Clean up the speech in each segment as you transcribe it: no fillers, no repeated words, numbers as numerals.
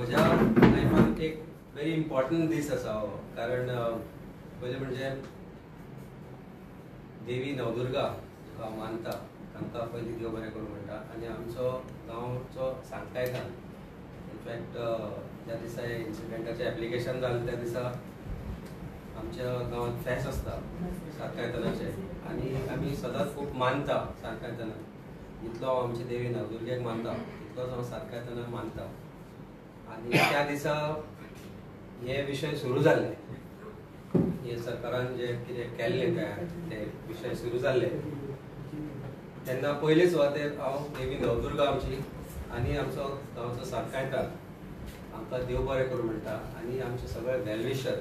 म्हज्या लायफान एक व्हेरी इम्पॉर्टंट दीस आसा हो. कारण पयलें म्हणजे देवी नवदुर्गा तुका मानता तांकां पयलीं देव बरें करूं म्हणटा. आनी आमचो गांवचो सांकायतान इनफॅक्ट ज्या दिसा इन्सिडेंटाचें एप्लिकेशन जालें त्या दिसा आमच्या गांवांत फेस्त आसता सांकायतनाचें आनी आमी सदांच खूब मानता सांकायतना. जितलो हांव आमचे देवी नवदुर्गेक मानता तितलोच हांव सांकायतना मानता. आनी त्या दिसा हे विशय सुरू जाल्ले, हे सरकारान जे कितें केल्लें ते विशय सुरू जाल्ले तेन्ना पयले सुवातेर हांव देवी नवदुर्गा आमची आनी आमचो गांवचो सांकायतान आमकां देव बरें करूं म्हणटा. आनी आमचे सगळे वेलविशर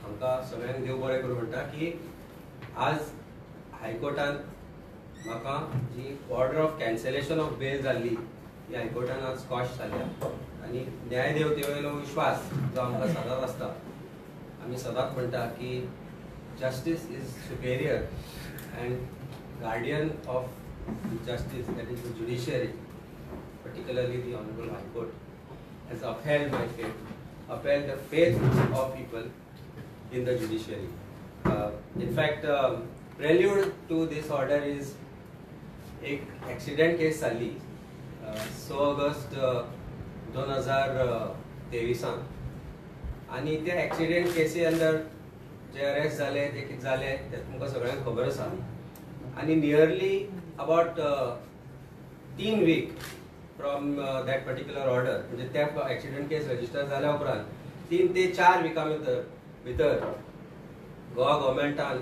हांकां सगळ्यांक देव बरें करूं म्हणटा की आज हायकोर्टान म्हाका जी order of cancellation of bail जाल्ली ती हायकोर्टान आज स्कॉश जाल्या. आनी न्यायदेवते वयलो विश्वास जो आमकां सदांच आसता, आमी सदांच म्हणटा की justice is superior and guardian of justice, that is the judiciary, particularly the Honorable High Court, has upheld my faith, upheld the faith of people in the judiciary. In fact, prelude to this order is एक accident case जाली 6 August 2023 आनी त्या accident केसी under जे arrest जाले ते कितें जाले ते तुमकां सगळ्यांक खबर आसा. आनी nearly about 3 week from that particular order, म्हणजे त्या ॲक्सिडेंट केस रजिस्टर जाल्या उपरांत 3 ते 4 विकां भितर गोवा गव्हर्मेंटान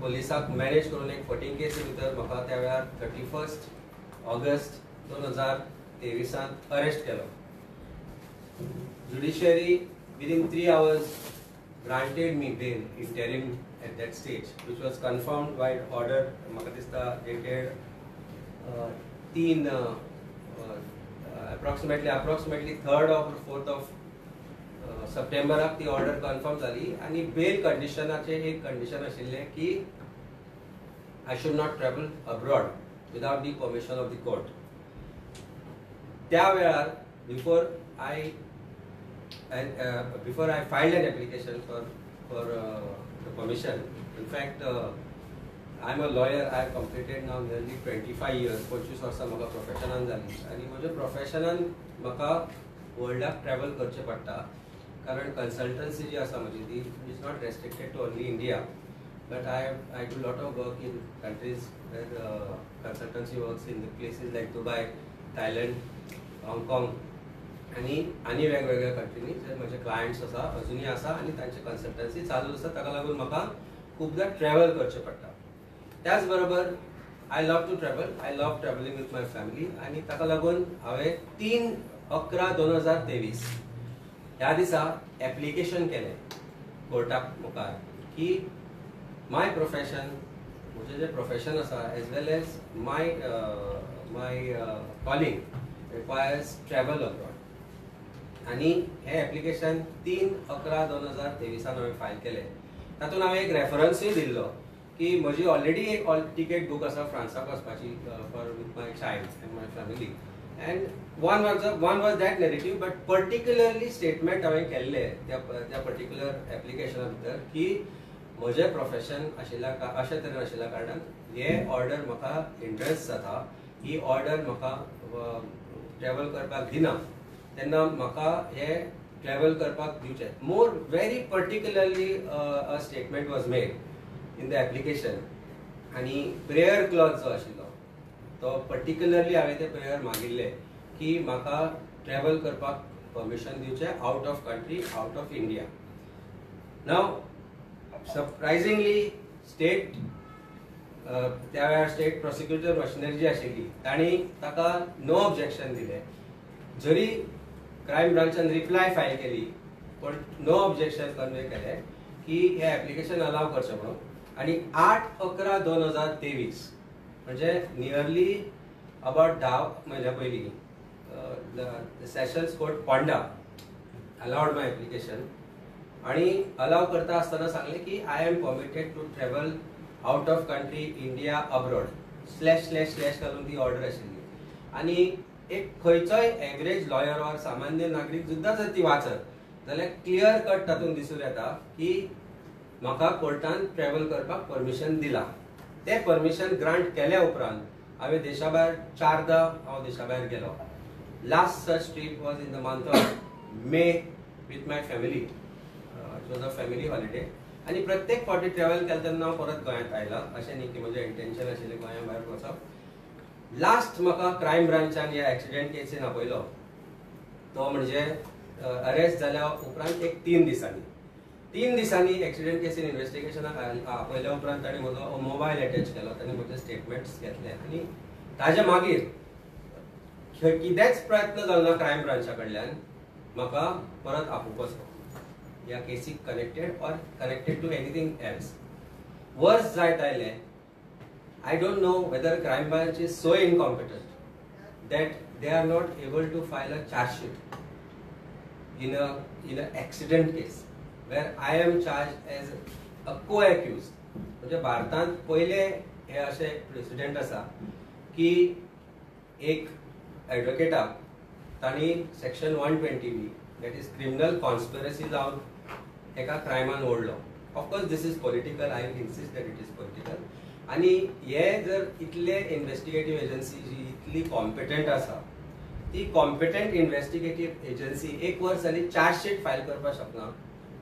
पोलिसाक मॅनेज करून एक 14 केसी भितर म्हाका त्या वेळार 31 ऑगस्ट 2023 अरेस्ट केलो. Judiciary within 3 hours granted me bail interim at that stage, which was confirmed by order म्हाका दिसता dated 3 approximately 3rd or 4th of सप्टेंबराक ती ऑर्डर कन्फर्म जाली. आनी बेल कंडिशनाचे एक कंडिशन आशिल्लें की I should not travel abroad without the permission of the court. त्या वेळार before I filed an application for the permission. In fact, I'm a lawyer. I have completed now nearly 25 years. 25 वर्सां म्हाका प्रोफेशनान जाली आनी म्हज्या प्रोफेशनान म्हाका वर्ल्डाक ट्रॅवल करचें पडटा. कारण कन्सल्टन्सी जी आसा म्हजी ती is not restricted to only India, but I do lot of work in countries where consultancy works in the places like Dubai, Thailand, Hong Kong आनी वेगवेगळ्या कंट्रीनी जे म्हजे क्लायंट्स आसा अजुनूय आसा आनी तांचे कन्सल्टन्सी चालू आसा. ताका लागून म्हाका खूबदां ट्रॅवल करचें पडटा. त्याच बरोबर I love to travel, I love travelling with my family. आनी ताका लागून हांवें 3/11/2023 ह्या दिसा एप्लिकेशन केलें कोर्टाक मुखार की माय प्रोफेशन, म्हजें जें प्रोफेशन आसा एज वेल एज माय कॉलिंग रिक्वायर्स ट्रॅवल अब्रॉड. आनी हें एप्लिकेशन 3/11/2023 हांवें फायल केलें. तातूंत हांवें एक रेफरन्सूय दिल्लो की म्हजी ऑलरेडी एक टिकेट बूक आसा फ्रांसाक वचपाची for with my child end my family. End one was that narrative, but particularly statement हांवें केल्लें त्या पर्टिक्युलर एप्लिकेशना भितर की म्हजें प्रोफेशन आशिल्ल्या अशें तरेन आशिल्ल्या कारणान हे ऑर्डर म्हाका इंट्रस्ट जाता. ही ऑर्डर म्हाका ट्रॅवल करपाक दिना तेन्ना म्हाका हे ट्रॅवल करपाक दिवचें. More very particularly a statement was made in the application. आनी प्रेयर क्लॉज जो आशिल्लो तो पर्टिक्युलरली हांवें ते प्रेयर मागिल्ले की म्हाका ट्रॅवल करपाक परमिशन दिवचें out of country, out of India. Now surprisingly state त्या वेळार स्टेट प्रोसिक्युटर मशिनरी जी आशिल्ली तांणी ताका नो ऑब्जेक्शन दिलें. जरी क्रायम ब्रांचान रिप्लाय फायल केली पण नो ऑब्जेक्शन कन्वे केलें की हे एप्लिकेशन अलाव करचें म्हणून. आनी 8/11/2023 म्हणजे नियरली अबाउट 10 म्हयन्या पयलीं sessions court Ponda allowed my application. आनी अलाव करता आसतना सांगलें की I am permitted to travel out of country, India, abroad / घालून ती ऑर्डर आशिल्ली. आनी एक खंयचोय एवरेज लॉयर वा सामान्य नागरीक सुद्दां जर ती वाचत जाल्यार क्लियर कट तातूंत दिसून येता की म्हाका कोर्टान ट्रॅव्हल करपाक परमिशन दिला. ते परमिशन ग्रांट केल्या उपरांत हांवें देशा भायर 4दा हांव देशा भायर गेलो. Last such trip was in the month of May with my family. It was a family holiday. आनी प्रत्येक फावटी ट्रॅव्हल केले तेन्ना हांव परत गोंयांत आयला. अशें न्ही की म्हजें इंटेन्शन आशिल्लें गोंया भायर वचप. लास्ट म्हाका क्रायम ब्रांचान ह्या एक्सिडेंट केसीन आपयलो तो म्हणजे अरेस्ट जाल्या उपरांत एक 3 दिसांनी एक्सिडेंट केसीन इन्व्हेस्टिगेशनाक आपयल्या उपरांत ताणें म्हजो मोबायल अटॅच केलो. ताणें म्हजे स्टेटमेंट्स घेतले आनी ताज्या मागीर कितेंच प्रयत्न जालो ना क्रायम ब्रांचा कडल्यान म्हाका परत आपोवपाचो ह्या केसीक कनेक्टेड टू एनीथिंग एल्स. वर्स जायत आयलें. I don't know whether crime branch is so incompetent that they are not able to file a charge sheet in a accident case where I am charged as a co-accused. म्हणजे भारतांत पहिले हे असे president आसा की एक एडवोकेटाक तांणी section 120B that is criminal conspiracy लावन एका क्रायमान ओडलो. Of course this is political. I insist that it is political. आणि हे जर इतले इन्व्हेस्टिगेटिव्ह एजन्सी जी इतली कॉम्पिटंट आसा ती कॉम्पिटंट इन्व्हेस्टिगेटिव्ह एजन्सी 1 वर्स जाली चार्जशीट फायल करपाक शकना.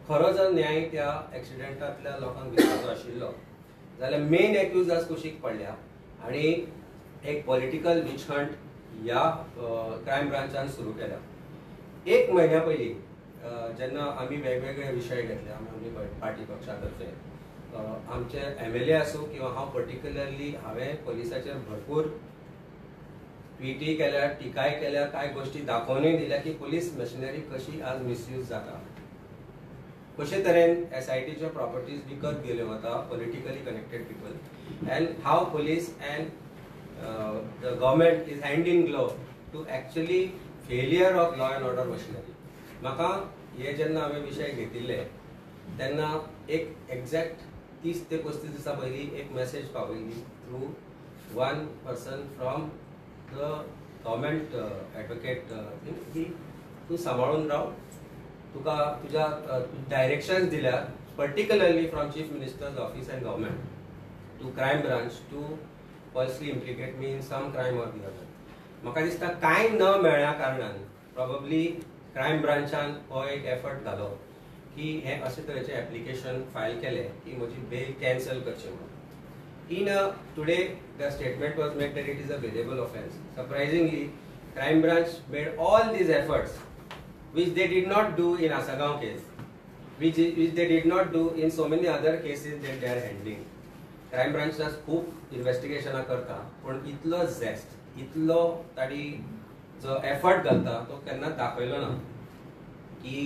खरो जर न्याय त्या एक्सिडेंटांतल्या लोकांक दिवपाचो आशिल्लो जाल्यार मेन एक्यूज आज कुशीक पडल्या आनी एक पॉलिटिकल विच हंट ह्या क्रायम ब्रांचान सुरू केल्या. 1 म्हयन्या पयलीं जेन्ना आमी वेगवेगळे विशय घेतले आमी पार्टी पक्षा तर्फे आमचे MLA आसूं किंवा हांव पर्टिक्युलरली हांवें पोलिसाचेर भरपूर ट्विटी केल्या, टिकाय केल्या, कांय गोश्टी दाखोवनूय दिल्या की पुलीस मशिनरी कशी आज मिसयूज जाता, कशे तरेन SITच्यो प्रॉपर्टीज विकत गेल्यो वता politically connected people and how police and the government is hand in glove to actually failure of law and order machinery. म्हाका हे जेन्ना हांवें विशय घेतिल्ले तेन्ना एक एक्झॅक्ट 30 ते 35 दिसां पयलीं एक मेसेज पावयली through one person from the government advocate की तूं सांबाळून राव, तुका तुज्या डायरेक्शन्स दिल्यार particularly from chief minister's office and government to crime branch to falsely implicate me in some crime or the other. म्हाका दिसता कांय न मेळ्ळ्या कारणान प्रॉबब्ली क्रायम ब्रांचान हो एक एफर्ट घालो की हे अशे तरेचे एप्लिकेशन फायल केले की म्हजी बेल कॅन्सल करची म्हणून. In today the statement was made that it is a bailable offence. Surprisingly crime branch made all these efforts which they did not do in Asagaon case, which they did not do in so many other cases that they are handling. Crime branch does खूप इन्व्हेस्टिगेशनां करता पण इतलो zest, इतलो ताडी जो effort घालता तो केन्ना दाखयलो ना की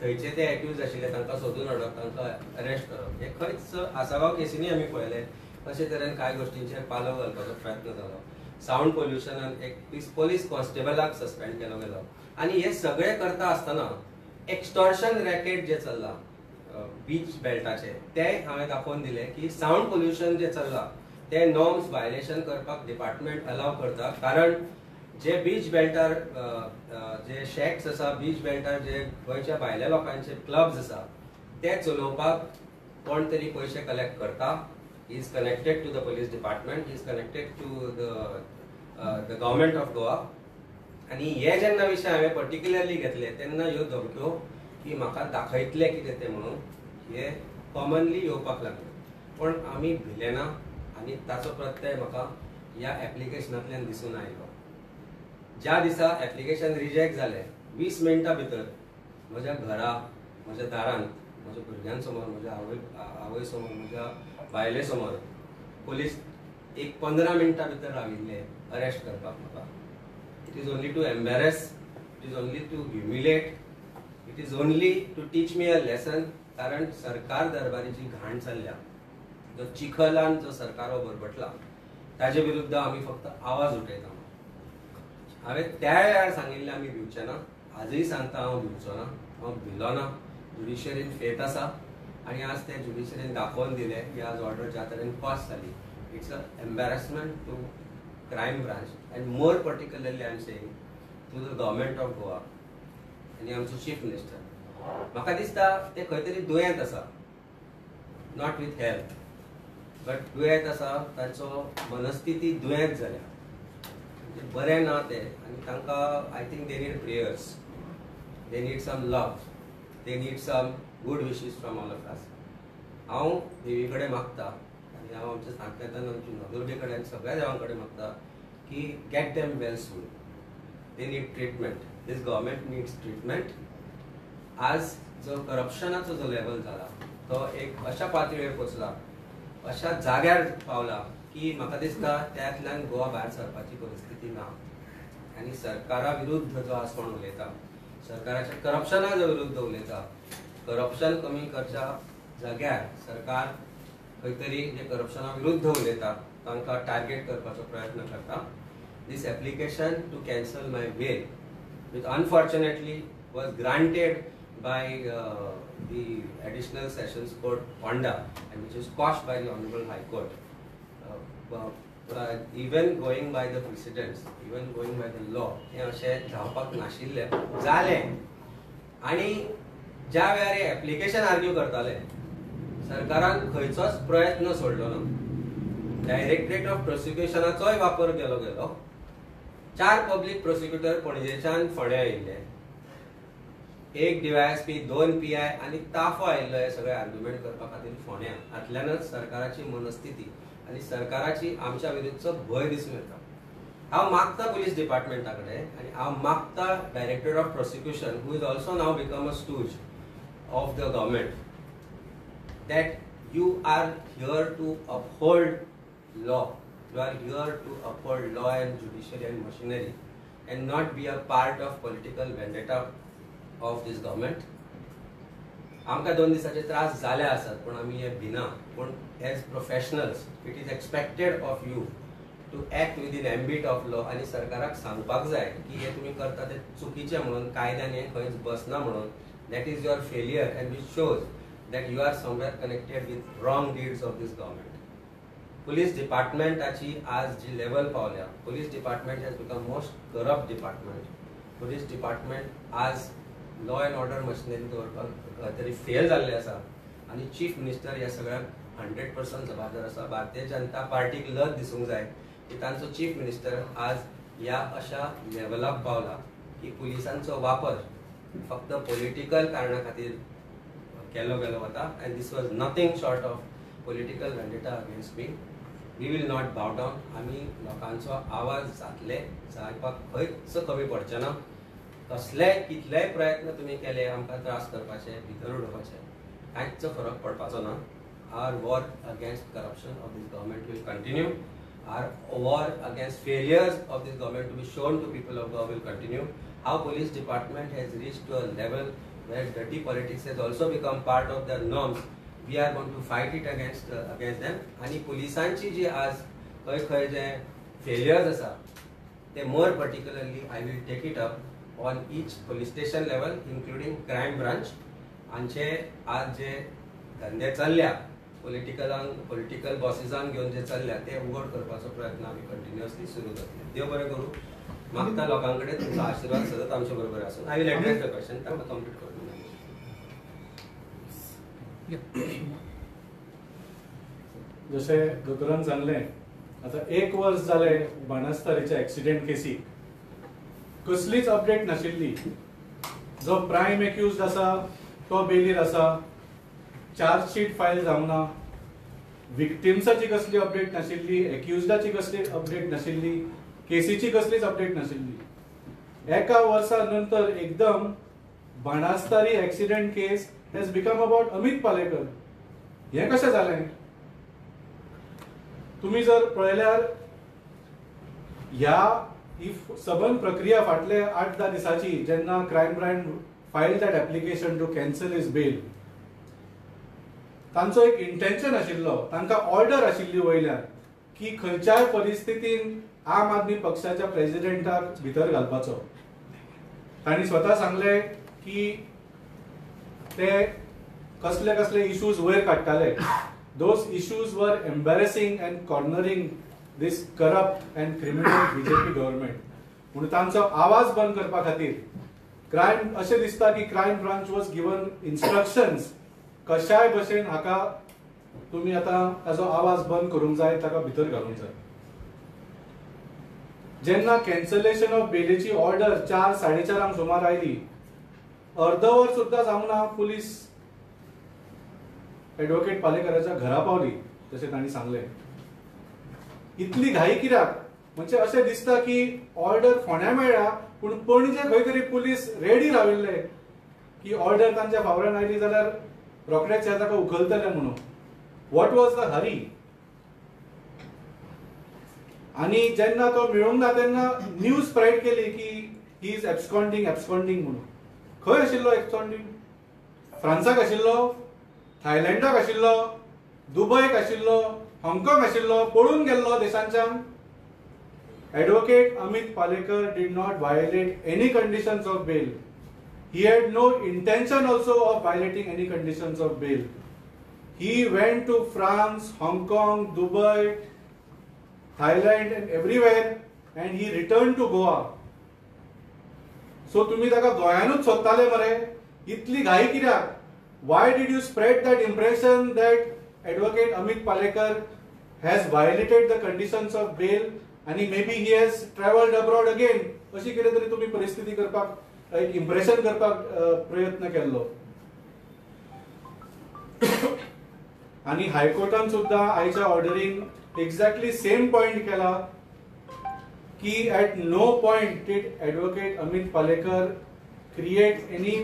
थंयचे ते एक्यूज आशिल्ले तांकां सोदून हाडप, तांकां अरेस्ट करप. हे खंयच आसागांव केसींनी आमी पळयले अशे तरेन कांय गोश्टींचेर पालो घालपाचो प्रयत्न जालो. सावंड पोल्युशनान एक पुलीस कॉन्स्टेबलाक सस्पेंड केलो गेलो आनी हे सगळे करता आसतना एक्सटॉर्शन रॅकेट जे चल्ला बीच बेल्टाचे ते हांवें दाखोवन दिले की सावंड पोल्युशन जे चल्ला ते नॉर्म्स वायलेशन करपाक डिपार्टमेंट अलाव करता. कारण जे बीच बेल्टार जे शॅक्स आसा, बीच बेल्टार जे गोंयच्या भायल्या लोकांचे क्लब्स आसा ते चलोवपाक कोण तरी पयशे कलेक्ट करता. He is connected to the police department, he is connected to the government of Goa. आनी हे जेन्ना विशय हांवें पर्टिक्युलरली घेतले तेन्ना ह्यो धमक्यो की म्हाका दाखयतले कितें ते म्हणून हे कॉमनली येवपाक लागले. पण आमी भिले ना आनी ताचो प्रत्यय म्हाका ह्या एप्लिकेशनांतल्यान दिसून आयलो. ज्या दिसा एप्लिकेशन रिजेक्ट जालें 20 मिनटां भितर म्हज्या घरा, म्हज्या दारांत, म्हज्या भुरग्यां समोर, म्हज्या आवय समोर, म्हज्या बायले समोर पुलीस एक 15 मिनटां भितर राविल्ले अरेस्ट करपाक म्हाका. It is only to embarrass, it is only to humiliate, it is only to teach me a lesson. कारण सरकार दरबारी जी घाण चल्ल्या, जो चिखलान जो सरकारो बरबटला ताजे विरुद्ध आमी फक्त आवाज उठयता. हांवें त्या वेळार सांगिल्लें आमी भिवचे ना. आजूय सांगता हांव भिवचो ना, हांव भिलो ना. ज्युडिशरीन फेथ आसा आनी आज ते ज्युडिशरीन दाखोवन दिले की आज ऑर्डर ज्या तरेन पास जाली. It's a embarrassment to crime branch, and more particularly I am saying to the government of Goa and आमचो chief minister. म्हाका दिसता ते खंय तरी दुयेंत आसा, not with health, but दुयेंत आसा, तांचो मनस्थिती दुयेंत जाल्या, बरें ना ते, आनी तांकां I think they need prayers, they need some love, they need some good wishes from all of us. हांव देवी कडेन मागता आनी हांव आमच्या सांगतान आमच्या नदुर्बे कडेन सगळ्या देवां कडेन मागता की get them well soon. They need treatment, these government needs treatment. आज जो करप्शनाचो जो लेवल जाला तो एक अशा पातळीर पोचला, अशा जाग्यार पावला की म्हाका दिसता त्यातल्यान गोवा भायर सरपाची परिस्थिती ना. आनी सरकारा विरुद्ध जो आसपण उलयता, सरकाराच्या करप्शना विरुद्ध उलयता, करप्शन कमी करच्या जाग्यार सरकार खंय तरी जे करप्शना विरुद्ध उलयता तांकां टार्गेट करपाचो प्रयत्न करता. This application to cancel my bail, which unfortunately was granted by the Additional Sessions Court, Ponda, and which is quashed by the Honorable High Court. Even going by the precedents, even going by the law, हे अशें जावपाक नाशिल्लें, जालें. आनी ज्या वेळार application argue करताले सरकारान खंयचोच प्रयत्न सोडलो ना. डायरेक्टरेट ऑफ प्रोसिक्युशनाचोय वापर केलो गेलो. 4 पब्लीक प्रोसिक्युटर पणजेच्यान फोंड्या आयिल्ले, 1 DYSP, 2 PI आनी ताफो आयिल्लो हे सगळे आर्ग्युमेंट करपा खातीर फोंड्या. हातल्यानच सरकाराची मनस्थिती आनी सरकाराची आमच्या विरुद्धचो भंय दिसून येता. हांव मागता पुलीस डिपार्टमेंटा कडेन आनी हांव मागता directorate of prosecution, who is also now become a stooge of the government, that you are here to uphold law, you are here to uphold law and judiciary and machinery, and not be a part of political vendetta of this government. आमकां 2 दिसाचे त्रास जाले आसात, पण आमी हे भिना. पण as professionals it is expected of you to act within ambit of law. आनी सरकाराक सांगपाक जाय की हे तुमी करता ते चुकीचें म्हणून, कायद्यान हे खंयच बसना म्हणून. That is your failure and which shows that you are somewhere connected with wrong deeds of this government. Police department achi आज जी level पावल्या, police department has become most corrupt department. Police department आज law and order machinery दवरपाक तरी fail जाल्ले आसा आनी chief minister ह्या सगळ्याक 100% जबाबदार आसा. भारतीय जनता पार्टीक लज दिसूंक जाय की तांचो chief minister आज ह्या अशा लेवलाक पावला की पुलिसांचो वापर फक्त पॉलिटिकल कारणा खातीर केलो गेलो वता. and this was nothing short of political vendetta against me. We will not bow down. आमी लोकांचो आवाज जातले, जावपाक खंयच कमी पडचे ना. कसले कितलेय प्रयत्न तुमी केले आमकां त्रास करपाचे, भितर उडोवपाचे, कांयच फरक पडपाचो ना. Our war against corruption of this government will continue. Our war against failures of this government to be shown to people of Goa will continue. How police department has reached to a level where dirty politics has also become part of their norms, we are going to fight it against them. आणि पुलिसांची जी आज खंय जे failures आसा ते more particularly I will take it up on each police station level including crime branch. आमचे आज जे धंदे चल्ल्या पॉलिटिकल बॉसिसांक घेवन जे चल्ल्या ते उघड करपाचो प्रयत्न आमी कंटिन्युअसली सुरू करतले. देव बरें करूं. मागता लोकां कडेन तुमचो आशीर्वाद सतत आमचे बरोबर आसूं. I will address the question, तांकां कंप्लीट करूं. जशे दोतोरान सांगलें, आता 1 वर्स जाले बाणस्तारीच्या एक्सिडेंट केसीक कसलीच अपडेट नाशिल्ली. जो प्रायम एक्युज्ड आसा तो बेलीर आसा, चार्जशीट फायल जावना, विक्टिम्साची कसली अपडेट नाशिल्ली, एक्युज्डाची कसली अपडेट नाशिल्ली, केसीची कसलीच अपडेट नाशिल्ली. 1 वर्सा नंतर एकदम Banastarim accident case has become about Amit Palekar. हे कशें जालें? तुम्ही जर पळयल्यार ह्या ही सबंद प्रक्रिया फाटले 8-10 दिसाची जेन्ना crime branch file that application to cancel his bail, तांचो एक इंटेन्शन आशिल्लो, तांकां ऑर्डर आशिल्ली वयल्यान की खंयच्याय परिस्थितीन आम आदमी पक्षाच्या प्रेसिडेंटाक भितर घालपाचो. तांणी स्वता सांगले की ते कसले कसले इश्यूज वयर काडटाले. दोज इश्यूज वर embarrassing and cornering this corrupt and criminal BJP government. म्हणून तांचो आवाज बंद करपा खातीर क्रायम अशें दिसता की crime branch was given instructions कशाय भशेन हाका तुमी आतां ताजो आवाज बंद करूंक जाय, ताका भितर घालूंक जाय. जेन्ना कॅन्सलेशन ऑफ बेलेची ऑर्डर 4-4:30 सुमार आयली, अर्दवर सुद्दां जावना पुलीस एडवोकेट पालेकराच्या घरा पावली, जशें तांणी सांगलें. इतली घाई कित्याक? म्हणजे अशें दिसता की ऑर्डर फोंड्या मेळ्ळा पूण पणजे खंय तरी पुलीस रेडी राविल्ले की ऑर्डर तांच्या फावरान आयली जाल्यार रोखडेच हे ताका उखलतले म्हणून. What was the Hari? आणि जेन्ना तो मेळूंक ना तेन्ना न्यूज स्प्रेड केली की ही इज एब्सकॉन्डिंग म्हणून. खंय आशिल्लो एब्सकॉन्डिंग? फ्रांसाक आशिल्लो, थायलँडाक आशिल्लो, दुबयक आशिल्लो, हाँगकाँग आशिल्लो, पळून गेल्लो देशांच्यान. Advocate Amit Palekar did not violate any conditions of bail. He had no intention also of violating any conditions of bail. He went to France, Hong Kong, Dubai, Thailand and everywhere and he returned to Goa. So तुम्ही ताका गोंयानूच सोदताले मरे? इतली घाई कित्याक? Why did you spread that impression that Advocate Amit Palekar has violated the conditions of bail आणि maybe he has traveled abroad again? अशी कितें तरी तुम्ही परिस्थिती करपाक एक इम्प्रेशन करपाक प्रयत्न केल्लो. आणि हायकोर्टान सुद्धा आयच्या ऑर्डरीन एक्झॅक्टली सेम पॉइंट केला की at no point did Advocate Amit Palekar create any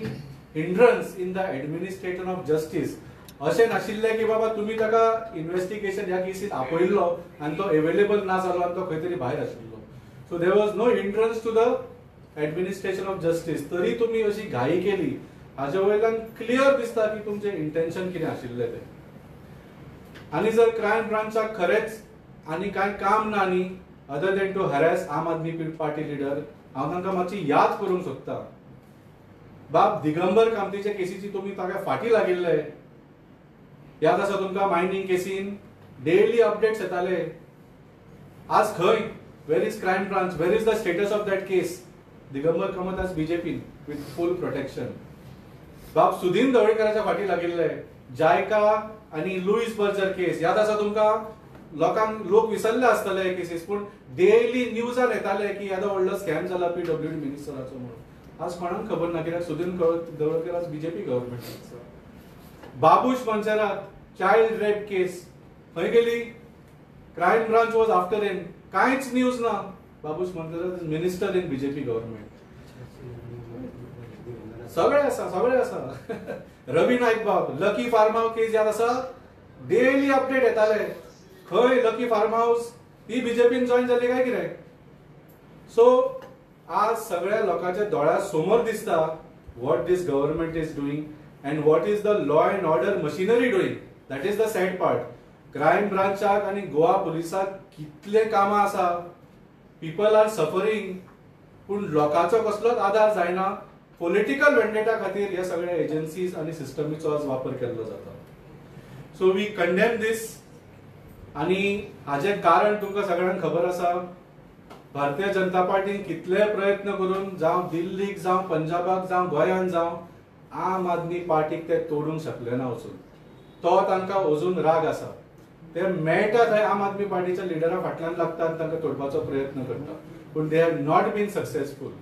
hindrance in the administration of justice. अशें नाशिल्लें की बाबा तुम्ही ताका इन्व्हेस्टिगेशन ह्या केसीत आपयल्लो आनी तो अवेलेबल ना जालो आनी तो खंय तरी भायर आशिल्लो. So there was no hindrance to the administration of justice. तरी तुम्ही अशी घाई केली, हाजे वयल्यान क्लियर दिसता की तुमचें इंटेन्शन कितें आशिल्लें तें. आनी जर क्रायम ब्रांचाक खरेंच आनी कांय काम ना न्ही अदर देन टू हॅरेस आम आदमी पार्टी लिडर, हांव तांकां मातशी याद करूंक सोदतां. बाब दिगंबर कामतीच्या केसीची तुम्ही ताका फाटी लागिल्ले. याद आसा तुमकां मायनिंग केसीन डेली अपडेट्स येताले. आज खंय? Where is crime branch? Where is the status of that case? Digambar Kamat आज बीजेपी विथ फुल प्रोटेक्शन. बाब सुदीन ढवळीकराच्या फाटी लागिल्ले. जायका आणि लुईस बर्जर केस याद आसा तुमकां? लोक विसरले आसतले केसीस पूण डेली न्यूजान येताले की येदो व्हडलो स्कॅम जाला PWD मिनिस्टराचो म्हणून. आज कोणाक खबर ना कित्याक सुदीन ढवळीकर आज BJP government. Babush Monserrate child rape case खंय गेली? Crime branch was after him. कांयच न्यूज ना. Babush Monserrate minister in BJP government. सगळे आसा. रवी नाईक बाब लकी फार्म हाऊस केस याद आसा? डेली अपडेट येताले. खंय लकी फार्म हाऊस? ती बीजेपीन जॉईन जाली काय कितें? सो आज सगळ्या लोकांच्या दोळ्या समोर दिसता what this government is doing and what is the law and order machinery doing. That is the sad part. Crime branchak आणि गोवा पुलिसाक कितले कामां आसा. people are suffering पूण लोकांचो कसलोच आधार जायना. पॉलिटिकल वेंडेटा खातीर ह्या सगळ्या एजन्सीज आणि सिस्टमीचो आज वापर केल्लो जाता. So we condemn this. आणि हाजे कारण तुमकां सगळ्यांक खबर आसा. भारतीय जनता पार्टीन कितले प्रयत्न करून जावं दिल्लीक जावं पंजाबाक जावं गोंयान जावं आम आदमी पार्टीक ते तोडूंक शकले ना वचून. तो तांकां अजून राग आसा. ते मेळटा थंय आम आदमी पार्टीच्या लिडरा फाटल्यान लागता आनी तांकां तोडपाचो प्रयत्न करता पूण they have not been successful.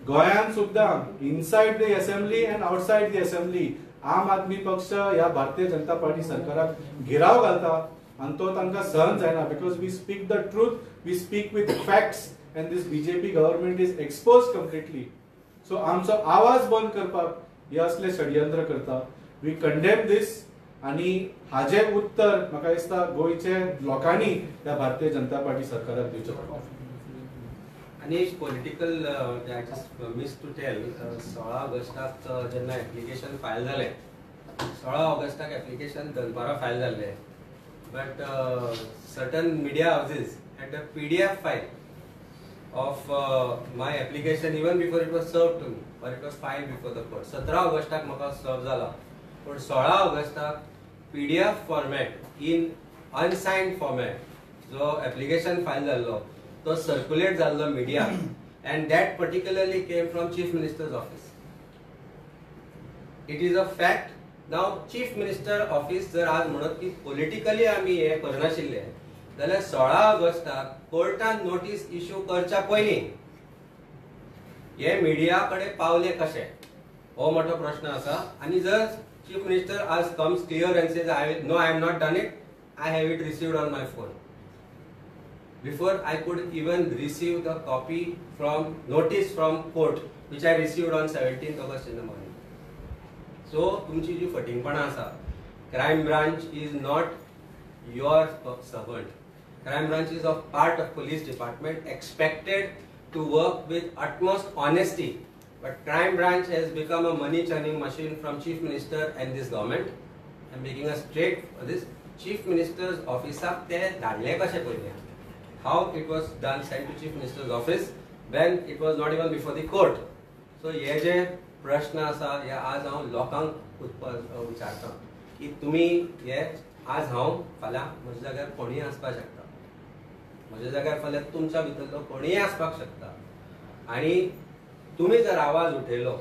गोंयान सुद्दां inside the assembly and outside the assembly Aam Aadmi पक्ष ह्या भारतीय जनता पार्टी सरकाराक गिराव घालता आनी तो तांकां सहन जायना. Because we speak the truth, we speak with facts and this BJP government is expose completely. So आमचो आवाज बंद करपाक हे असले षडयंत्र करता. We condemn this. आणि हाजे उत्तर म्हाका दिसता गोंयचे लोकांनी त्या भारतीय जनता पार्टी सरकाराक दिवचें पडटा. आणि एक political I just miss to tell 16 ऑगस्टाक जेन्ना एप्लिकेशन फायल जालें 16 ऑगस्टाक एप्लिकेशन दनपारां फायल जाल्लें. But certain media houses had a PDF file of my application even before it was served to me or it was filed before the court. 17 ऑगस्टाक म्हाका सर्व जाला पण 16 ऑगस्टाक PDF format in unsigned format जो application file जाल्लो तो circulate जाल्लो media and that particularly came from Chief Minister's office. It is a fact. Now Chief Minister office जर आज म्हणत की politically आम्ही हे करनाशिल्ले जाल्यार 16 ऑगस्टाक कोर्टान नोटीस इश्यू करच्या पयलीं हे मिडिया कडेन पावले कशे हो मोठो प्रश्न आसा. आणि जर Chief Minister आज comes clear and says I am not done it, I have it received on my phone. Before I could even receive the copy from notice from court, which I received on 17th August in the morning. So, तुमची जी फटिंगपणा आसा, crime branch is not your servant. Crime branch is a part of police department expected to work with utmost honesty. But crime branch has become a money churning machine from Chief Minister and this government. I'm making a straight for this. Chief Minister's office ते धाडले कशे पयले. How it was done, sent to Chief Minister's office when it was not even before the court. So हे जे प्रश्न आसा हे आज हांव लोकांक विचारता की तुमी हे आज हांव फाल्यां म्हज्या जाग्यार कोणीय आसपाक शकता, म्हज्या जाग्यार फाल्यां तुमच्या भितरलो कोणीय आसपाक शकता. आनी तुमी जर आवाज उठयलो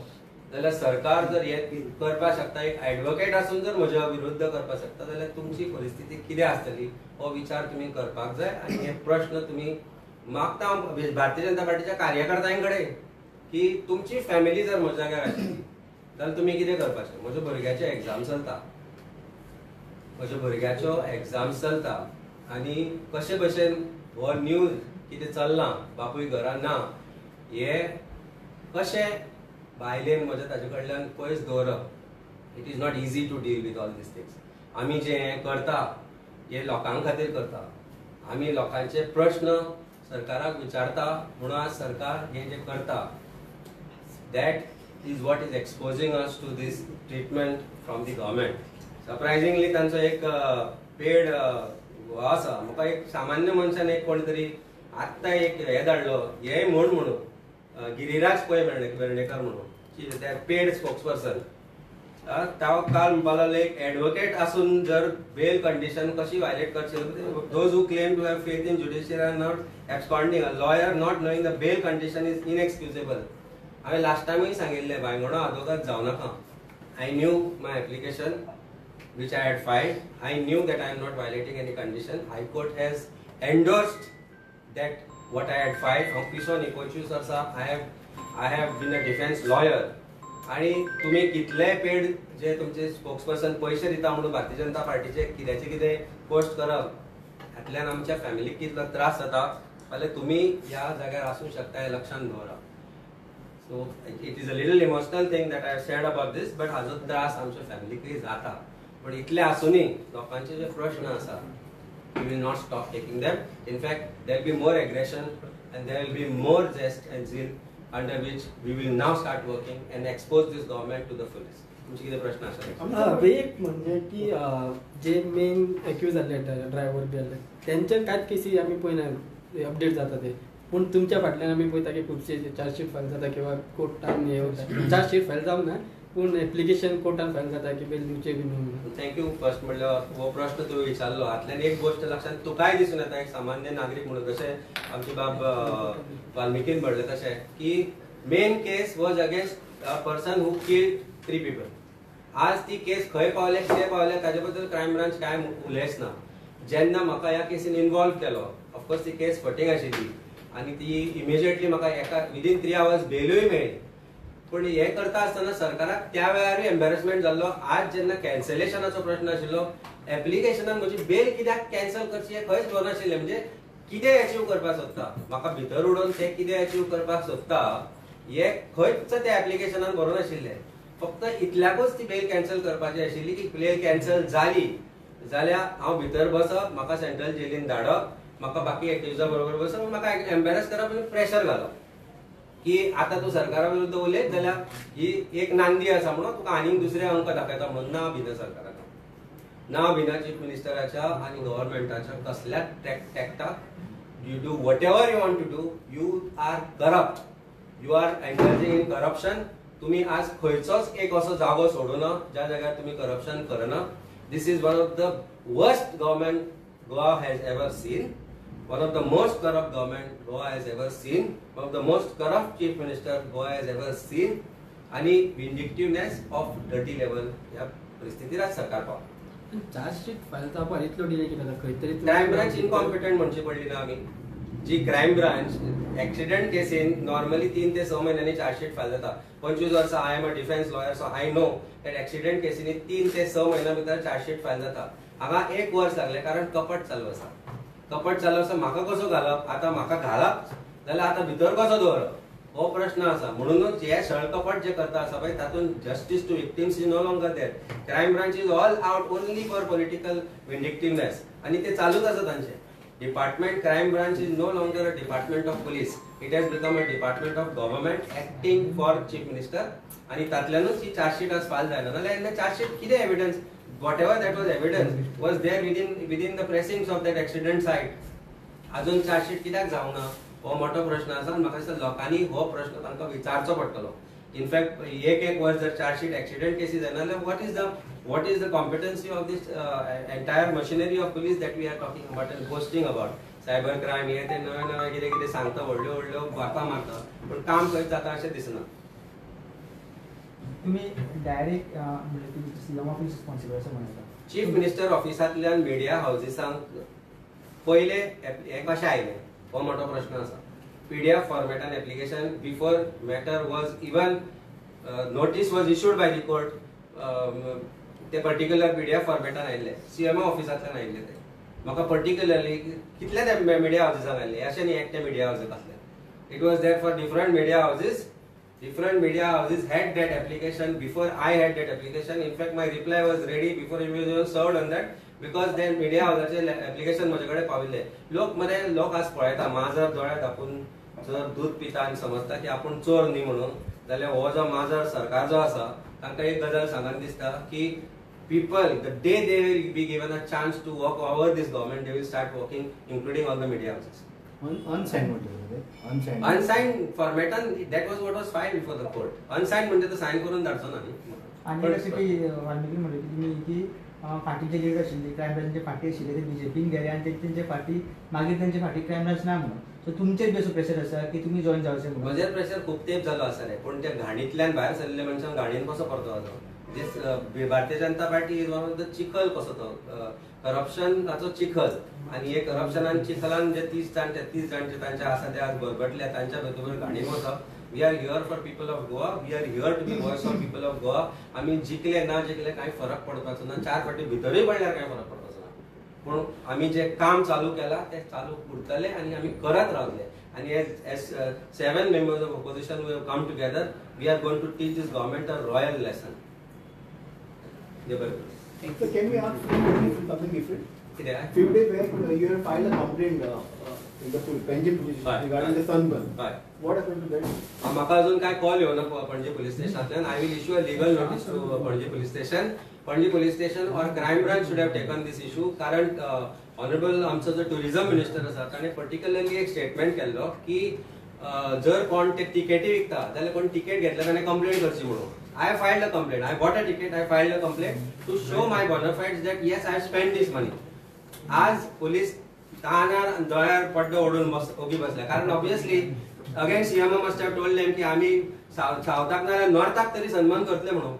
जाल्यार सरकार जर हे करपाक शकता, एक एडवोकेट आसून जर म्हज्या विरुद्ध करपाक शकता जाल्यार तुमची परिस्थिती कितें आसतली हो विचार तुम्ही करपाक जाय. आणि हे प्रश्न तुम्ही मागता भारतीय जनता पार्टीच्या कार्यकर्त्यां कडेन की तुमची फॅमिली जर म्हज्या जाग्यार आशिल्ली जाल्यार तुम्ही कितें करपाचें. म्हज्या भुरग्याचे एग्जाम चलता, म्हज्या भुरग्याच्यो एग्जाम चलता आनी कशे भशेन हो न्यूज कितें चलना, बापूय घरान ना, हे कशें भायलेन म्हज्या ताजे कडल्यान पयस दवरप. It is not easy to deal with all these things. आमी जे करता हे लोकां खातीर करता, आमी लोकांचे प्रश्न सरकाराक विचारता म्हणून आज सरकार हे जे करता that is what is exposing us to these treatment from the government. Surprisingly तांचो एक पेड आसा. म्हाका एक सामान्य मनशान एक कोण तरी आत्तां एक हे धाडलो, हे म्हणून गिरिराज पै वेर्णेकर म्हणून पेड स्पोक्सपर्सन. काल म्हणपाक एक एडवोकेट आसून जर बेल कंडिशन कशी वायलेट करची, those who claim to have faith in judiciary are not absconding. A lawyer not knowing the bail condition is inexcusable. हांवें लास्ट टायमूय सांगिल्लें भांगडो आदोगाद जावं नाका. I knew my application which I had filed. I knew that I am not violating any condition. High Court has endorsed that what I had filed. Kisho Nikochu sir, I have been a defense lawyer. आणि तुम्ही कितले paid जे तुमचे spokesperson पैसे दिता म्हणून भारतीय जनता पार्टीचे कित्याचे कितें पोस्ट करप हातल्यान आमच्या फॅमिलीक कितलो त्रास जाता फाल्यां तुम्ही ह्या जाग्यार आसूंक शकता हे लक्षांत दवरप. So it is a little emotional thing that I said about this, but हाजो त्रास आमच्या फॅमिलीकय जाता. पण इतले आसूनय लोकांचे जे प्रश्न आसा we will not stop taking them. In fact there will be more aggression and there will be more zest and zeal under which we will now start working and expose this government to the fullest. तुमचे किती प्रश्न आसा? एक म्हणजे की जे main accused जाल्ले driver बी जाल्ले त्यांचे कांयच केसी आमी पळयना अपडेट जाता ते. पूण तुमच्या फाटल्यान आमी पळयता की खुबशे चार्जशीट फायल जाता किंवा कोर्टान हे वता. चार्जशीट फायल जावंक ना पूण एप्लिकेशन कोर्टान फायल जाता की बेल दिवचे बी न्हू. थँक्यू. फर्स्ट म्हणल्यार हो प्रश्न तुवें विचारलो हातल्यान एक गोष्ट लक्षात तुकाय दिसून येता एक सामान्य नागरीक म्हणून जशें आमचे बाब वाल्मिकीन पडले तशें की main case was against a person who killed 3 people. आज ती केस खंय पावले कितें पावले ताजे बद्दल क्रायम ब्रांच कांय उलयच ना. जेन्ना म्हाका ह्या केसीन इन्वॉल्व केलो ऑफकोर्स ती केस फटींग आशिल्ली आनी ती इमिजिएटली म्हाका एका विदीन 3 hours बेलूय मेळ्ळी. पण हे करता आसतना सरकाराक त्या वेळारूय एम्बेरसमेंट जाल्लो. आज जेन्ना कॅन्सलेशनाचो प्रश्न आशिल्लो एप्लिकेशनान म्हजी बेल कित्याक कॅन्सल करची हें खंयच कळनाशिल्लें. म्हणजे कितें अचीव करपाक सोदता म्हाका भितर उडोवन तें कितें अचीव करपाक सोदता हे खंयच त्या एप्लिकेशनान बरोवन आशिल्लें. फक्त इतल्याकूच ती बेल कॅन्सल करपाची आशिल्ली की बेल कॅन्सल जाली जाल्यार हांव भितर बसप, म्हाका सेंट्रल जेलीन धाडप, म्हाका बाकी एक्युजा बरोबर बसप, म्हाका एम्बेरस करप आनी प्रेशर घालप की आता तू सरकारा विरुद्ध उलयत जाल्यार ही एक नांदी आसा म्हणून तुका आनीक दुसरे अंक दाखयता म्हणून ना भिना सरकाराक, ना भिना चीफ मिनिस्टराच्या आनी गव्हर्नमेंटाच्या कसल्याच टॅक्टाक you do whatever you want to do. You are corrupt, you are engaging in corruption. तुम्ही आज खंयचोच एक असो जागो सोडूना ज्या जाग्यार तुम्ही करप्शन करना. This is one of the worst government Goa has ever seen. one of the most corrupt government Goa has ever seen, one of the most corrupt chief minister Goa has ever seen, आणि vindictiveness of dirty level ह्या परिस्थितीत आज सरकार पावला. Chargesheet file जावपाक इतलो delay कित्याक खंय तरी क्रायम ब्रांच इनकॉम्पिटंट म्हणची पडली ना आमी. जी क्रायम ब्रांच एक्सिडेंट केसीन नॉर्मली 3 ते 6 महिन्यांनी चार्जशीट फायल जाता. 25 वर्सां I am a defence lawyer, so I know that accident केसीनी 3 ते 6 महिन्या भितर चार्जशीट फायल जाता. हांगा 1 वर्स लागले कारण कपट चालू आसा. कपट चालू आसा, म्हाका कसो घालप, आता म्हाका घालप जाल्यार आता भितर कसो दवरप हो प्रश्न आसा. म्हणूनच हे सळकपट जे करता आसा पळय तातूंत justice to victims is no longer there. Crime branch is all out only for political vindictiveness आणि ते चालूच आसा तांचे. Department crime branch is no longer a department of police. It has become a department of government acting for chief minister. आणि तातल्यानूच ही chargesheet आज file जायना. नाल्यार चार्जशीट कितें evidence, whatever that was evidence was there within the pressings of that accident site. अजून chargesheet कित्याक जावना हो मोठो प्रश्न आसा. म्हाका दिसता लोकांनी हो प्रश्न तांकां विचारचो पडटलो. इनफॅक्ट एक वर्स जर चार्जशीट एक्सिडेंट केसी जायना जाल्यार what is the competency of this entire machinery of police that we are talking about and boasting about. Cyber crime हे ते नवे नवे कितें कितें सांगता, व्हडल्यो व्हडल्यो बाता मारता, पण काम खंय जाता अशें दिसना. तुम्ही डायरेक्ट म्हणजे तुम्ही सीएम ऑफिस रिस्पॉन्सिबल असं म्हणता. चीफ मिनिस्टर ऑफिसांतल्यान मिडिया हाऊसिसांक पयले हे कशें आयलें हो मोठो प्रश्न आसा. पीडीएफ फॉर्मेटान application before matter was even notice was issued by the court. ते पर्टिक्युलर पीडीएफ फॉर्मेटान आयिल्ले सीएमओ ऑफिसांतल्यान आयिल्ले. ते म्हाका पर्टिक्युलरली कितले ते मिडिया हाऊसिसांक आयिल्ले अशें न्ही एकटे मिडिया हाऊसाक आसले. It was there for different media houses. Different media houses had that application before I had that application. In fact, my reply was ready before it was even served on that because then media houseचे application माझे कडेन पाविल्ले. लोक आज पळयता माजर दोळ्यार धापून जर दूध पिता आनी समजता की आपूण चोर न्ही म्हणून, जाल्यार हो जो माजर सरकार जो आसा तांकां एक गजाल सांगन दिसता की people the day they will be given a chance to walk over this government, they will start walking, including all the media houses. Unsigned म्हणते अनसाईन फॉर्मेटान that was what was filed before the court. Unsigned म्हणजे तो सायन करून धाडचो ना न्ही. आणि कशें की वाल्मिकी म्हणले की तुमी की फाटीचे लीड आशिल्ली क्रायम ब्रांचचे फाटी आशिल्ले ते बीजेपीन गेले आनी तेंचे फाटी मागीर तेंचे फाटी क्रायम ब्रांच ना म्हणून. सो तुमचेर बी असो प्रेशर आसा की तुमी जॉइन जावचे म्हणून. म्हजेर प्रेशर खूब तेंप जालो आसा रे, पूण त्या घाणींतल्यान भायर सरलेल्या मनशान घाणीन कसो परतो वचो. Bharatiya Janata Party is one of the चिखल कसो तो करप्शनाचो चिखल. आणि हे करप्शनान चिखलान जे 30 जाणचे तांचे आसा ते आज भरगटल्या तांच्या भितर घाणीन वचप. We are here for people of Goa. We are here to be voice of people of Goa. आमी जिखले ना जिखले कांय फरक पडपाचो ना. 4 फावटी भितरूय पडल्यार कांय फरक पडपाचो ना. पूण आमी जे काम चालू केलां ते चालू उरतले आनी आमी करत रावतले. आणि as 7 members of opposition we have come together, we are going to teach this government a royal lesson. So can we ask something different? Few days back you have filed a complaint in the Panji police station regarding the sunburn. What happened to that? म्हाका अजून काय call येवना Panaji police स्टेशनांतल्यान. I will issue a legal notice to Panaji police station. Panaji police station और crime branch should have taken this issue. कारण honourable आमचो जो tourism minister आसा ताणें पर्टिक्युलरली एक स्टेटमेंट केल्लो की जर कोण ते तिकेटी विकता जाल्यार कोण तिकेट घेतल्या ताणें कंप्लेंट करची म्हणून. I filed a complaint. I bought a ticket. I filed a complaint to show my bona fides that yes, I have spent this money. आज पोलीस तानार दोळ्यार पड्डो ओडून ओगी बसल्या. कारण obviously again CMO must have told them की आमी सावथाक नाल्यार नॉर्थाक तरी सन्मान करतले म्हणून.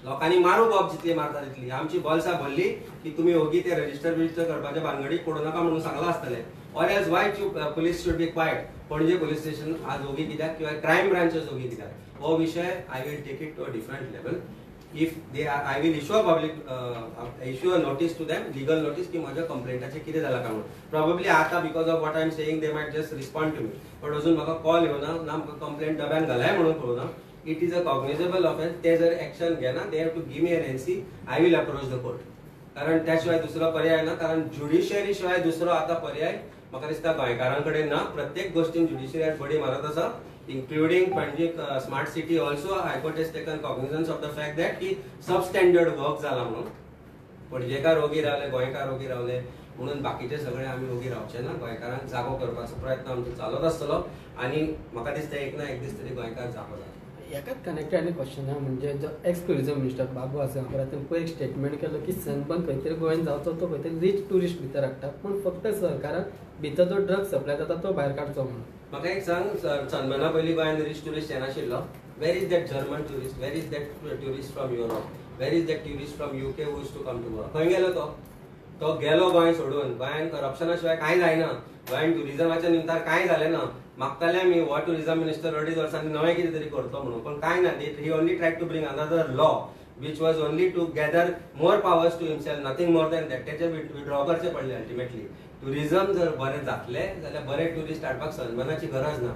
लोकांनी मारू बॉब जितली मारता तितली. आमची बॉल्सां भरली की तुमी ओगी ते रजिस्टर करपाच्या भानगडीक पडूं नाका म्हणून सांगला आसतले. और as why police should be quiet. Panaji police station आज ओगी कित्याक किंवा क्रायम ब्रांचेस ओगी कित्याक हो विषय I will take it to a different level. If they are I will issue a notice to them, legal notice की म्हज्या कंप्लेंटाचें कितें जालां काय म्हणून. प्रोबेबली आतां because of what I am saying they might just respond to me. पण अजून म्हाका कॉल येवना ना, म्हाका कंप्लेंट डब्यान घालाय म्हणून कळुना. It is a cognizable offence. ते जर एक्शन घेना they have to give me an NC. I will approach the court. कारण त्याशिवाय दुसरो पर्याय ना. कारण ज्युडिशियरी शिवाय दुसरो आता पर्याय म्हाका दिसता गोंयकारां कडेन ना. प्रत्येक गोष्टीन ज्युडिशियरी आज बडी मारत आसा, including Panji smart city also. High Court has taken cognizance of the fact that की substandard work जाला म्हणून. पणजेकार ओगी रावले, गोंयकार ओगी रावले म्हणून बाकीचे सगळे आमी ओगी रावचे ना. गोंयकारांक जागो करपाचो प्रयत्न आमचो चालूच आसतलो आणि म्हाका दिसता एक ना एक दीस तरी गोंयकार जागो जातलो. एकाच कनेक्टेड आनी क्वेश्चन आहा म्हणजे जो एक्स टुरिझम मिनिस्टर बाबू आसा ताणें पयर एक स्टेटमेंट केलो की सनबर्न खंय तरी गोंयान जावचो तो खंय तरी रीच टुरिस्ट भितर हाडटा. पूण फक्त सरकारान भितर जो ड्रग सप्लाय जाता तो भायर काडचो म्हणून. म्हाका एक सांग, सनबर्ना पयलीं गोंयांत रिच टुरिस्ट येनाशिल्लो. Where is that German tourist, where is that tourist from Europe, where is that tourist from UK who is to come to Goa? खंय गेलो तो गेलो गोंय सोडून. गोंयांत करप्शना शिवाय कांय जायना. गोंयांत टुरिजमाच्या निमतान कांय जालें ना. मागताले आमी हो टुरिजम मिनिस्टर 2.5 वर्सांनी नवें कितें तरी करतलो म्हणून, पण कांय ना. He only tried to bring another law which was only to gather more powers to himself, nothing more than that. तेचे विड्रॉ करचे पडले अल्टिमेटली. टुरिजम जर बरें जातलें जाल्यार बरे टुरिस्ट हाडपाक सनबर्नाची गरज ना.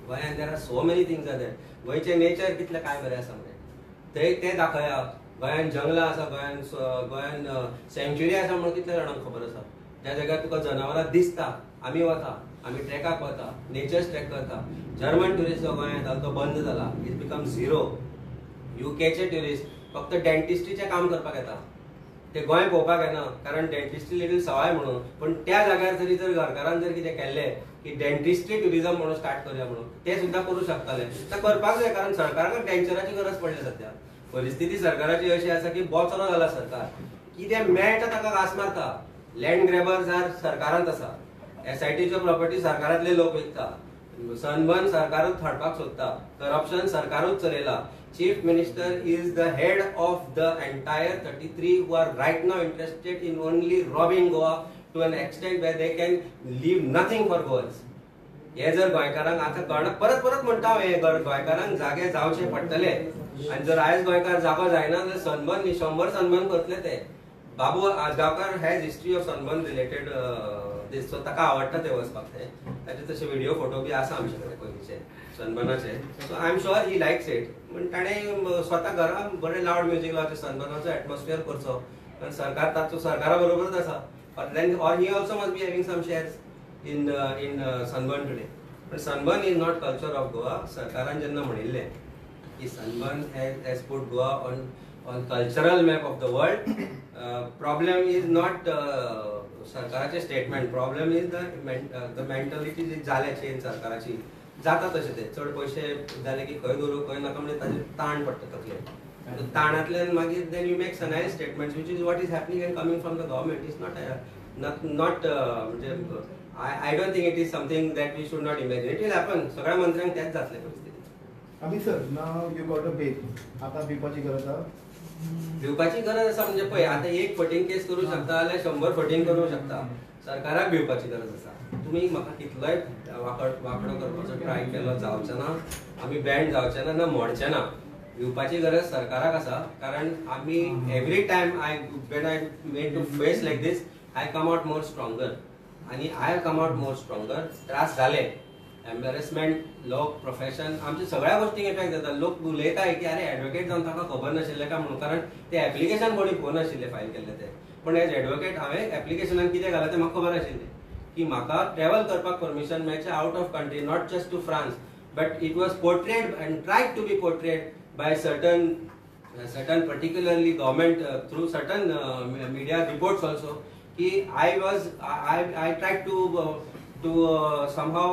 गोंयांत there are so many things are there. गोंयचें नेचर कितलें काय बरें आसा मरे ते दाखया. गोंयांत जंगलां आसा, गोंयांत सँच्युरी आसा म्हणून कितल्या जाणांक खबर आसा. ज्या जाग्यार तुका जनावरां दिसता, आमी वता, आमी ट्रॅकाक वता, नेचर्स ट्रॅक करता. जर्मन टुरिस्ट जो गोंयांत येतालो तो बंद जाला. It become zero. UKचे टुरिस्ट फक्त डेंटिस्ट्रीचें काम करपाक येता. ते गोंय पळोवपाक येना, कारण डेंटिस्ट्री लिटल सवाय म्हणून. पण त्या जाग्यार जरी जर घरकारान जर कितें केल्लें की डेंटिस्ट्री टुरिजम म्हणून स्टार्ट करया म्हणून, ते सुद्दां करूं शकताले. ते करपाक जाय, कारण सरकाराक डेंचराची गरज पडली सध्या. परिस्थिती सरकाराची अशी आसा की बोचरो जाला सरकार. कितें मेळटा ताका घास मारता. लँड ग्रॅबर्स आर सरकारांत आसा. SITच्यो प्रॉपर्टी सरकारांतले लोक विकता. सनबर्न सरकारूच हाडपाक सोदता. Corruption सरकारूच चलयला. Chief Minister is the head of the entire 33 who are right now interested in only robbing Goa to an extent where they can leave nothing for Goans. हे जर गोंयकारांक आतां कळना, परत परत म्हणटा हांव, हे गोंयकारांक जागे जावचे पडटले. आनी जर आयज गोंयकार जागो जायना जाल्यार सनबर्न 100 सनबर्न करतले ते. Babu Ajgaonkar has history of Sunburn related this, so ताका आवडटा ते वचपाक. ताचे तशे व्हिडिओ फोटो बी आसा आमचे कडेन पयलींचे सनबर्नाचे. So I am sure he likes it. पण ताणें स्वता घरा बरें लावड म्युजीक लावचें, सनबर्नाचो एटमॉस्फियर करचो. कारण सरकार ताचो सरकारा बरोबरच आसा. और he also must be having some shares in Sunburn today. पण Sunburn is not culture of Goa. सरकारान जेन्ना म्हणिल्लें की Sunburn has put Goa on cultural map of the world, problem is not सरकाराचे स्टेटमेंट. प्रॉब्लेम इज द मेंटॅलिटी जी जाले change सरकाराची. जाता तशें ते चड पयशे जाले की खंय दवरूं खंय नाका म्हणजे ताजेर ताण पडटा तकलेर. ताणांतल्यान मागीर then you make sanitise statements which is what is happening and coming from the government. Is not म्हणजे I don't think it is something that we should not imagine. It will happen. सगळ्या मंत्र्यांक तेच जातले परिस्थिती. आमी sir नाव you got a bail. आता भिवपाची गरज आसा. भिवपाची गरज आसा म्हणजे पळय, आतां 1 फटींग केस करूं शकता जाल्यार 100 फटींग करूं शकता. सरकाराक भिवपाची गरज आसा. तुमी म्हाका कितलोय वांकडो करपाचो ट्राय केलो, जावचें ना. आमी बँड जावचे ना, मोडचे ना. भिवपाची गरज सरकाराक आसा. कारण आमी every time when I made to face like this, I come out more stronger. आनी I come out more stronger. त्रास जाले, एम्बेरेसमेंट, लोक, प्रोफेशन, आमच्या सगळ्या गोष्टींक इफेक्ट जाता. लोक उलयताय की अरे एडवोकेट जावन ताका खबर नाशिल्लें काय म्हणून, कारण ते एप्लिकेशन कोणी पळोवंक नाशिल्लें फायल केल्लें ते. पण एज एडवोकेट हांवें एप्लिकेशनान कितें घालां तें म्हाका खबर आशिल्लें की म्हाका ट्रॅव्हल करपाक परमिशन मेळचें out of country, not just to France. But it was portrayed and tried to be portrayed by certain particularly government through certain media reports also ki I tried to somehow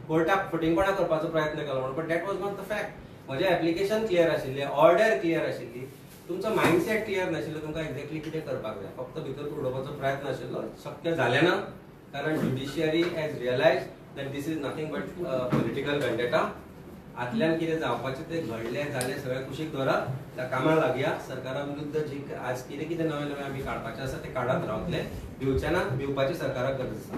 कोर्टाक फटिंगपणा करपाचो प्रयत्न केलो म्हणून. But that was not the fact. म्हजें application clear आशिल्लें, order clear आशिल्ली. तुमचो mindset clear नाशिल्लो, तुमकां एक्झॅक्टली कितें करपाक जाय. फक्त भितर उडोवपाचो प्रयत्न आशिल्लो. शक्य जालें ना, कारण judiciary has realise that this is nothing but political vendetta. आतल्यान कितें जावपाचें तें घडलें जालें, सगळें कुशीक दवरा, त्या कामाक लागया. सरकारा विरुद्ध जी आज कितें नवें नवें आमी काडपाचें आसा तें काडत रावतले. भिवचें ना. भिवपाची सरकाराक गरज आसा.